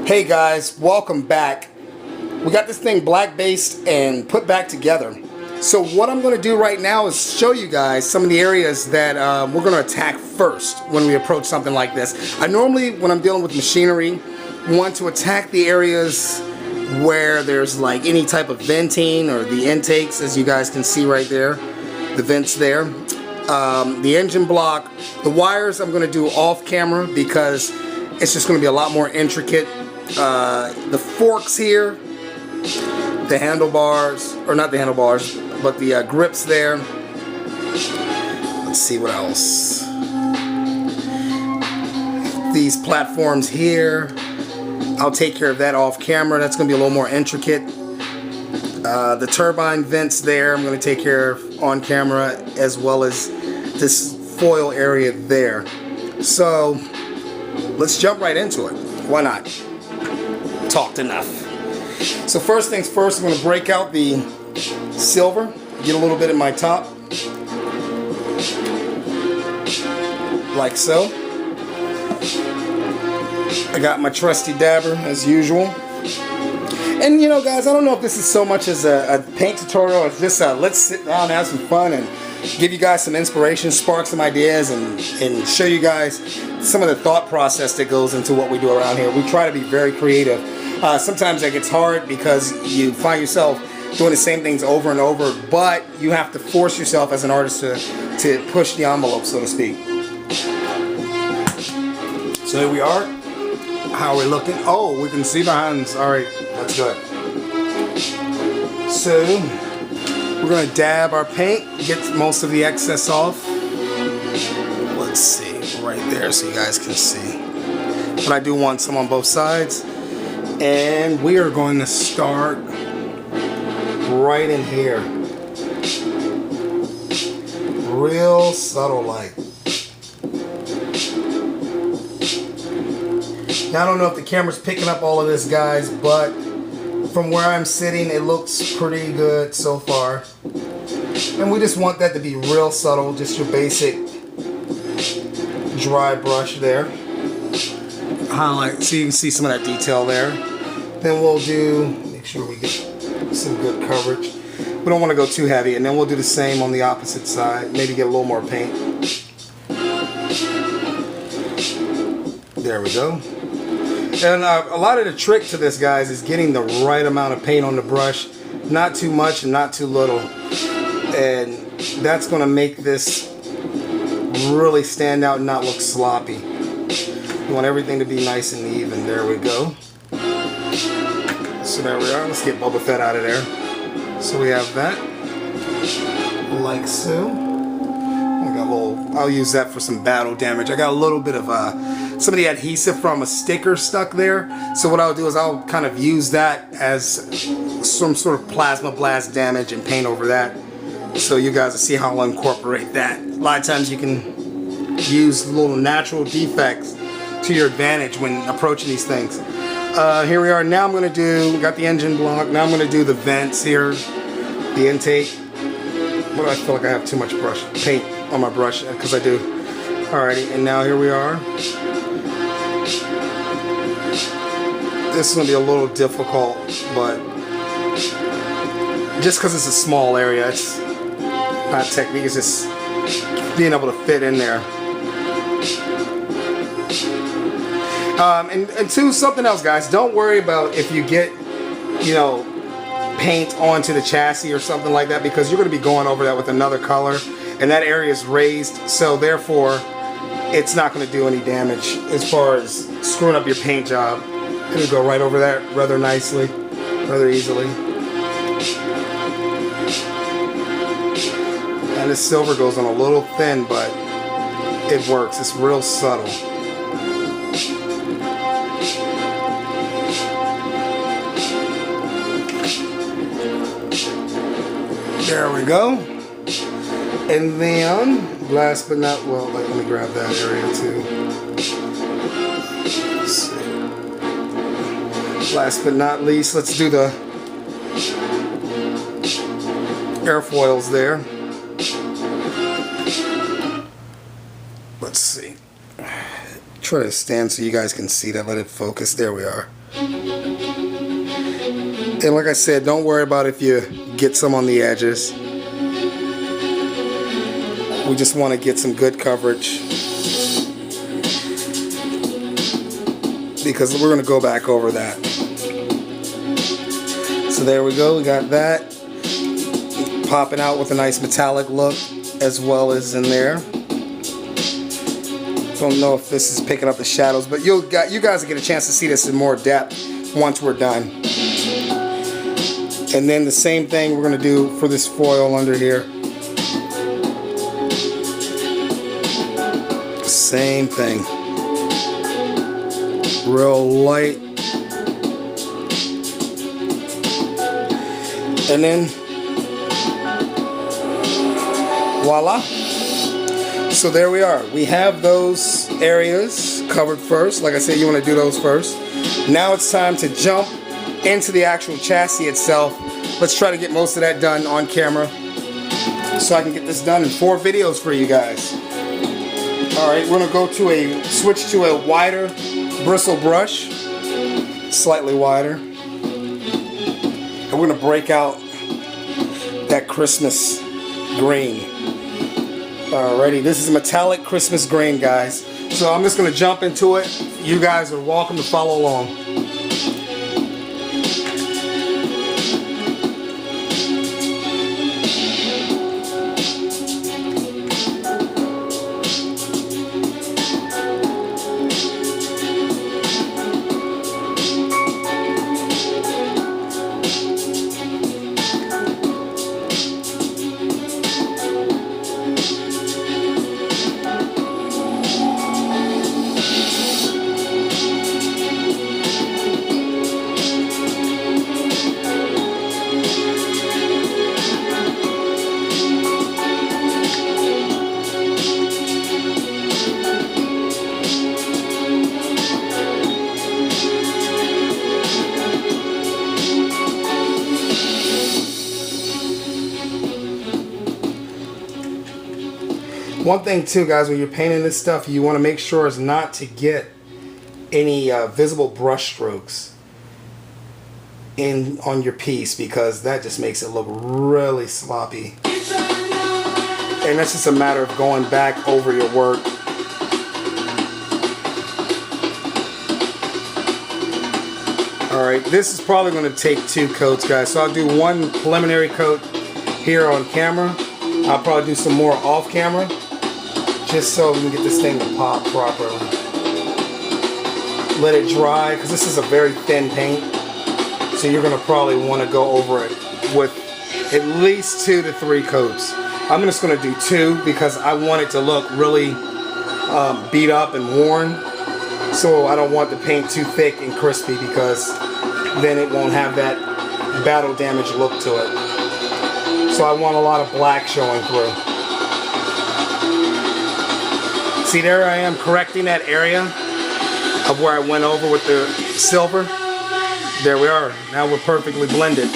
Hey guys, welcome back. We got this thing black based and put back together. So what I'm going to do right now is show you guys some of the areas that we're going to attack first when we approach something like this. I normally, when I'm dealing with machinery, want to attack the areas where there's like any type of venting or the intakes, as you guys can see right there, the vents there. The engine block, the wires I'm going to do off camera because it's just going to be a lot more intricate. The forks here, the handlebars, or not the handlebars, but the grips there. Let's see what else. These platforms here, I'll take care of that off camera. That's going to be a little more intricate. The turbine vents there, I'm going to take care of on camera, as well as this foil area there. So let's jump right into it. Why not? Talked enough. So first things first, I'm going to break out the silver, get a little bit in my top, like so. I got my trusty dabber as usual. And you know guys, I don't know if this is so much as a paint tutorial or just let's sit down and have some fun and give you guys some inspiration, spark some ideas, and show you guys some of the thought process that goes into what we do around here. We try to be very creative. Sometimes that gets hard because you find yourself doing the same things over and over, but you have to force yourself as an artist to push the envelope, so to speak. So here we are. How are we looking? Oh, we can see the hands. Alright, that's good. So we're going to dab our paint, get most of the excess off. Let's see, right there so you guys can see. But I do want some on both sides. And we are going to start right in here. Real subtle like. Now I don't know if the camera's picking up all of this, guys, but from where I'm sitting, it looks pretty good so far. And we just want that to be real subtle, just your basic dry brush there. Highlight, so you can see some of that detail there. Then we'll make sure we get some good coverage. We don't want to go too heavy, and then we'll do the same on the opposite side. Maybe get a little more paint. There we go. And a lot of the trick to this, guys, is getting the right amount of paint on the brush. Not too much and not too little. And that's going to make this really stand out and not look sloppy. You want everything to be nice and even. There we go. So there we are. Let's get Boba Fett out of there. So we have that. Like so. I got a little, I'll use that for some battle damage. I got a little bit of some of the adhesive from a sticker stuck there. So what I'll do is I'll kind of use that as some sort of plasma blast damage and paint over that. So you guys will see how I'll incorporate that. A lot of times you can use little natural defects to your advantage when approaching these things. Here we are. Now I'm going to we got the engine block. Now I'm going to do the vents here, the intake. But I feel like I have too much paint on my brush, because I do. Alrighty, and now here we are. This is going to be a little difficult, but just because it's a small area, it's not technique, it's just being able to fit in there. And two, something else, guys, don't worry about if you get, you know, paint onto the chassis or something like that, because you're going to be going over that with another color, and that area is raised, so therefore it's not going to do any damage as far as screwing up your paint job. It'll go right over that rather nicely, rather easily. And this silver goes on a little thin, but it works. It's real subtle. There we go. And then, last but not, well, let me grab that area too. Let's see. Last but not least, let's do the airfoils there. Let's see. Try to stand so you guys can see that. Let it focus. There we are. And like I said, don't worry about if you get some on the edges. We just want to get some good coverage, because we're going to go back over that. So there we go, we got that popping out with a nice metallic look as well as in there. Don't know if this is picking up the shadows, but you guys will get a chance to see this in more depth once we're done. And then the same thing we're going to do for this foil under here. Same thing. Real light. And then voila. So there we are. We have those areas covered first. Like I said, you want to do those first. Now it's time to jump into the actual chassis itself. Let's try to get most of that done on camera so I can get this done in 4 videos for you guys. Alright, we're going to go to switch to a wider bristle brush, slightly wider. And we're going to break out that Christmas green. Alrighty, this is a metallic Christmas green, guys. So I'm just going to jump into it. You guys are welcome to follow along. One thing too, guys, when you're painting this stuff, you want to make sure is not to get any visible brush strokes on your piece, because that just makes it look really sloppy. And that's just a matter of going back over your work. Alright, this is probably going to take 2 coats, guys. So I'll do 1 preliminary coat here on camera. I'll probably do some more off camera, just so we can get this thing to pop properly. Let it dry, because this is a very thin paint, so you're going to probably want to go over it with at least 2 to 3 coats. I'm just going to do 2 because I want it to look really beat up and worn, so I don't want the paint too thick and crispy, because then it won't have that battle damage look to it. So I want a lot of black showing through. See, there I am correcting that area of where I went over with the silver. There we are. Now we're perfectly blended.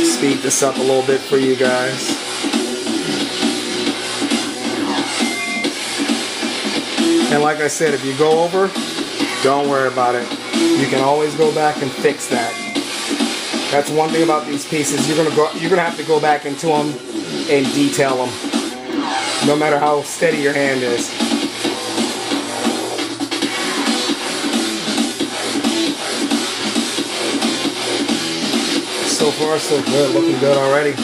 Speed this up a little bit for you guys. And like I said, if you go over, don't worry about it. You can always go back and fix that. That's one thing about these pieces. You're gonna have to go back into them and detail them, no matter how steady your hand is. So far so good, looking good already.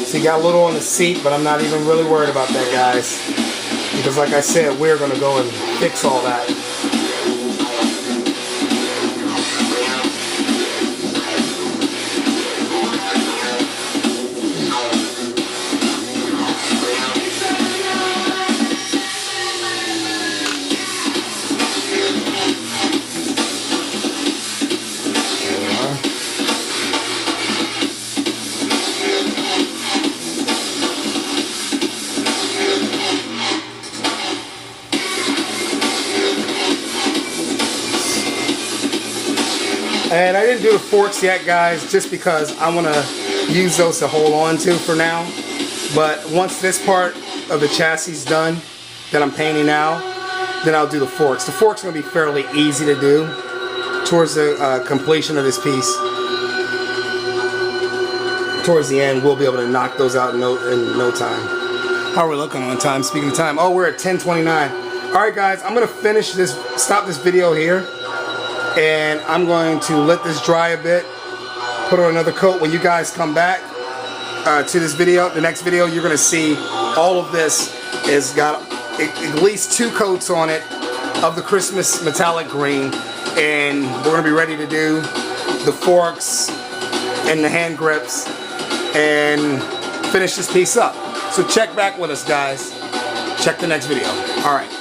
So you got a little on the seat, but I'm not even really worried about that, guys, because like I said, we're going to go and fix all that. And I didn't do the forks yet, guys, just because I want to use those to hold on to for now. But once this part of the chassis is done, that I'm painting now, then I'll do the forks. The forks are going to be fairly easy to do towards the completion of this piece. Towards the end, we'll be able to knock those out in no time. How are we looking on time? Speaking of time, oh, we're at 10:29. All right, guys, I'm going to finish this, stop this video here, and I'm going to let this dry a bit, put on another coat. When you guys come back to this video, the next video, you're going to see all of this has got at least 2 coats on it of the Christmas metallic green, and we're going to be ready to do the forks and the hand grips and finish this piece up. So check back with us, guys. Check the next video. All right.